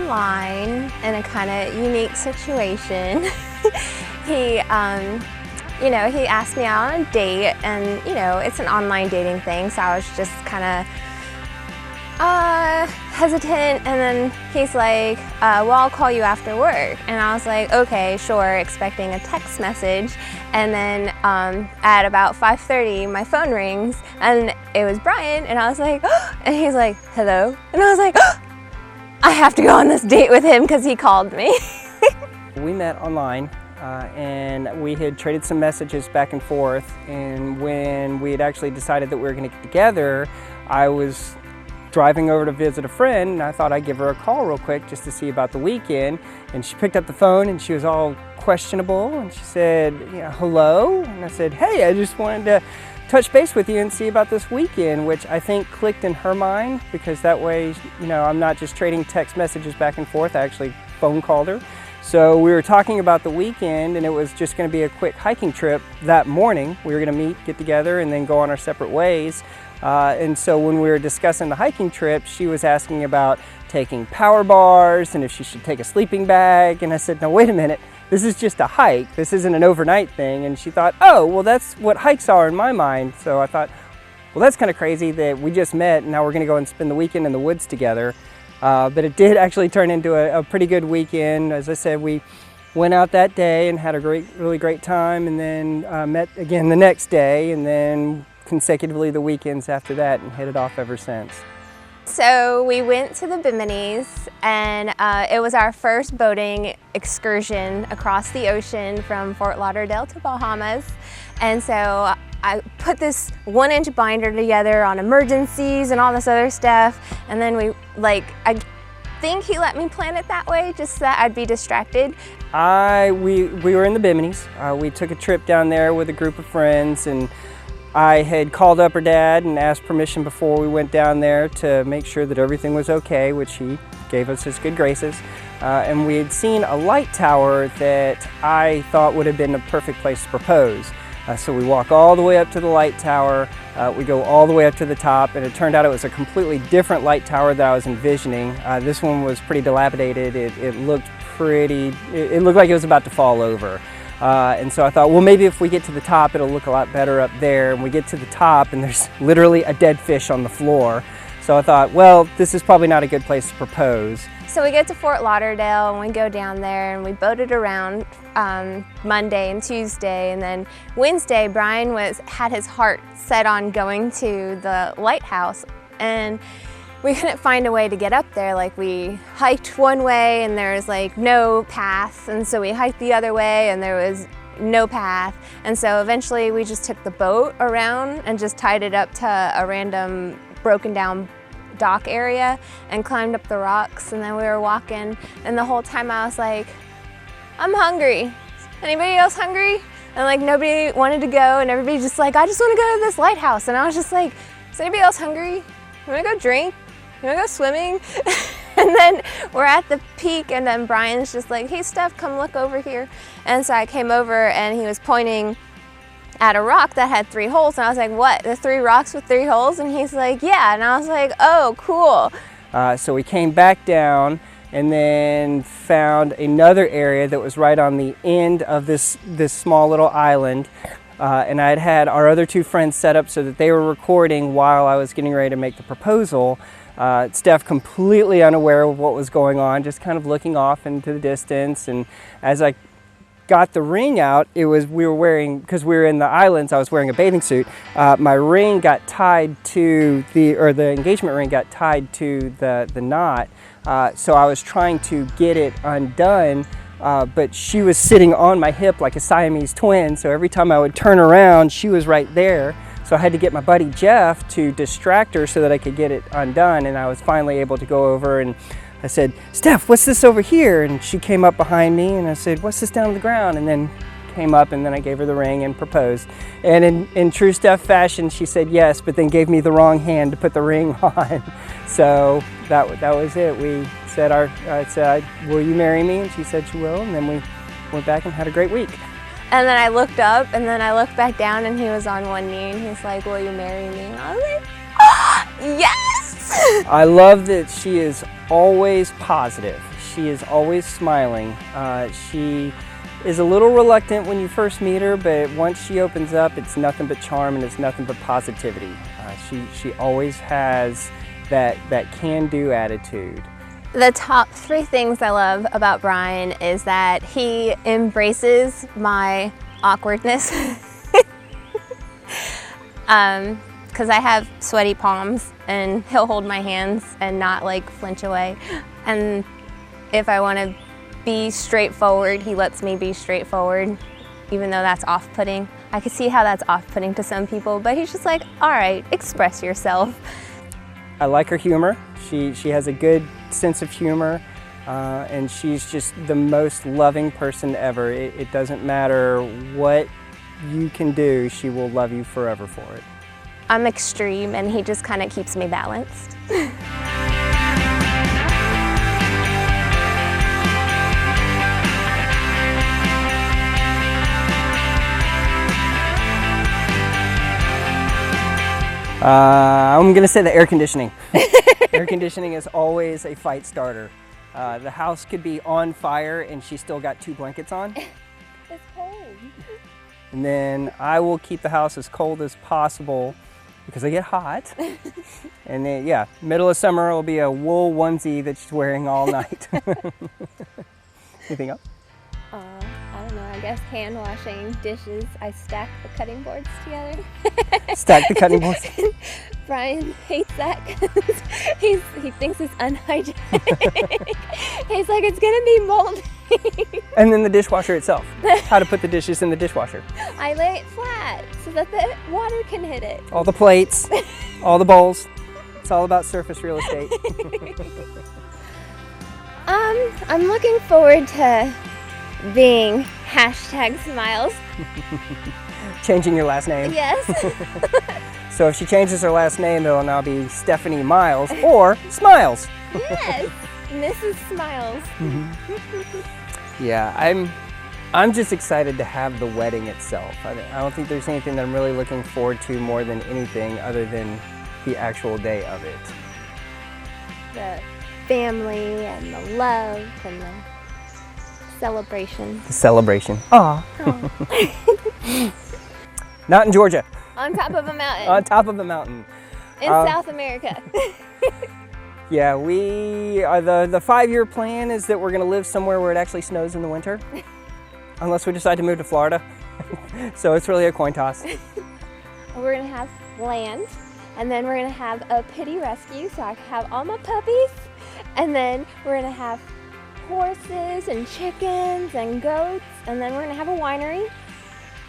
online in a kind of unique situation. He, he asked me out on a date, and it's an online dating thing, so I was just kind of hesitant, and then he's like, well, I'll call you after work. And I was like, okay, sure, expecting a text message. And then at about 5:30, my phone rings, and it was Brian, and I was like, oh, and he's like, hello? And I was like, oh, I have to go on this date with him because he called me. We met online. And we had traded some messages back and forth, and when we had actually decided that we were going to get together, I was driving over to visit a friend, and I thought I'd give her a call real quick just to see about the weekend. And she picked up the phone, and she was all questionable, and she said, hello? And I said, hey, I just wanted to touch base with you and see about this weekend, which I think clicked in her mind, because that way, I'm not just trading text messages back and forth, I actually phone called her. So we were talking about the weekend, and it was just going to be a quick hiking trip that morning. We were going to meet, get together, and then go on our separate ways. And so when we were discussing the hiking trip, she was asking about taking power bars and if she should take a sleeping bag. And I said, no, wait a minute, this is just a hike. This isn't an overnight thing. And she thought, oh, well, that's what hikes are in my mind. So I thought, well, that's kind of crazy that we just met and now we're going to go and spend the weekend in the woods together. But it did actually turn into a pretty good weekend. As I said, we went out that day and had a really great time, and then met again the next day, and then consecutively the weekends after that, and hit it off ever since. So we went to the Bimini's, and it was our first boating excursion across the ocean from Fort Lauderdale to Bahamas. And so I put this 1-inch binder together on emergencies and all this other stuff, and then I think he let me plan it that way just so that I'd be distracted. We were in the Bimini's. We took a trip down there with a group of friends, and I had called up her dad and asked permission before we went down there to make sure that everything was okay, which he gave us his good graces. And we had seen a light tower that I thought would have been the perfect place to propose. So we walk all the way up to the light tower, we go all the way up to the top, and it turned out it was a completely different light tower that I was envisioning. This one was pretty dilapidated. It looked it looked like it was about to fall over. And so I thought, well, maybe if we get to the top, it'll look a lot better up there. And we get to the top, and there's literally a dead fish on the floor. So I thought, well, this is probably not a good place to propose. So we get to Fort Lauderdale, and we go down there, and we boated around Monday and Tuesday, and then Wednesday, Brian had his heart set on going to the lighthouse, and we couldn't find a way to get up there. Like, we hiked one way, and there was no path, and so we hiked the other way, and there was no path, and so eventually we just took the boat around and just tied it up to a random broken down dock area and climbed up the rocks, and then we were walking, and the whole time I was like, I'm hungry. Anybody else hungry? And nobody wanted to go, and everybody just I just want to go to this lighthouse. And I was just like, is anybody else hungry? You want to go drink? You want to go swimming? And then we're at the peak, and then Brian's just like, hey Steph, come look over here. And so I came over, and he was pointing at a rock that had 3 holes, and I was like, what, the 3 rocks with 3 holes? And he's like, yeah. And I was like, oh, cool. So we came back down and then found another area that was right on the end of this small little island. And I had our other 2 friends set up so that they were recording while I was getting ready to make the proposal. Steph completely unaware of what was going on, just kind of looking off into the distance. And as I got the ring out, we were wearing, because we were in the islands, I was wearing a bathing suit. My ring got tied to the engagement ring got tied to the knot. So I was trying to get it undone, but she was sitting on my hip like a Siamese twin. So every time I would turn around, she was right there. So I had to get my buddy Jeff to distract her so that I could get it undone. And I was finally able to go over, and I said, Steph, what's this over here? And she came up behind me, and I said, what's this down on the ground? And then came up, and then I gave her the ring and proposed. And in true Steph fashion, she said yes, but then gave me the wrong hand to put the ring on. So that was it. We said, I said, will you marry me? And she said she will. And then we went back and had a great week. And then I looked up, and then I looked back down, and he was on one knee, and he's like, will you marry me? And I was like, oh, yes! I love that she is always positive. She is always smiling. She is a little reluctant when you first meet her, but once she opens up, it's nothing but charm and it's nothing but positivity. She always has that can-do attitude. The top 3 things I love about Brian is that he embraces my awkwardness. Because I have sweaty palms and he'll hold my hands and not like flinch away. And if I want to be straightforward, he lets me be straightforward, even though that's off-putting. I can see how that's off-putting to some people, but he's just like, all right, express yourself. I like her humor. She has a good sense of humor, and she's just the most loving person ever. It doesn't matter what you can do, she will love you forever for it. I'm extreme, and he just kind of keeps me balanced. I'm gonna say the air conditioning. Air conditioning is always a fight starter. The house could be on fire and she's still got 2 blankets on. It's cold. And then I will keep the house as cold as possible because I get hot. And then, yeah, middle of summer will be a wool onesie that she's wearing all night. Anything else? I don't know, I guess hand washing dishes. I stack the cutting boards together. Stack the cutting boards? Brian hates that because he thinks it's unhygienic. He's like, it's gonna be moldy. And then the dishwasher itself. How to put the dishes in the dishwasher. I lay it flat so that the water can hit it. All the plates, all the bowls. It's all about surface real estate. I'm looking forward to being #smiles. Changing your last name? Yes. So if she changes her last name, it'll now be Stephanie Miles or Smiles. Yes, Mrs. Smiles. Yeah, I'm just excited to have the wedding itself. I don't think there's anything that I'm really looking forward to more than anything other than the actual day of it. The family and the love and the celebration. The celebration. Aw. Not in Georgia. On top of a mountain. On top of a mountain. In South America. Yeah, the 5-year plan is that we're going to live somewhere where it actually snows in the winter. Unless we decide to move to Florida. So it's really a coin toss. We're going to have land, and then we're going to have a pity rescue so I can have all my puppies. And then we're going to have horses and chickens and goats, and then we're going to have a winery.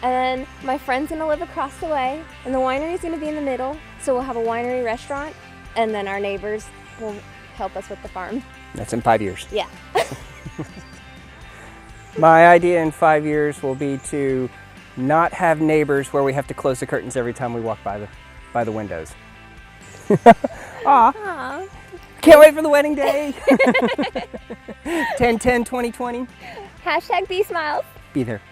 And then my friend's gonna live across the way, and the winery's gonna be in the middle, so we'll have a winery restaurant, and then our neighbors will help us with the farm. That's in 5 years. Yeah. My idea in 5 years will be to not have neighbors where we have to close the curtains every time we walk by the windows. Aw. Aww. Can't wait for the wedding day. 10/10/2020. #BeSmiles. Be there.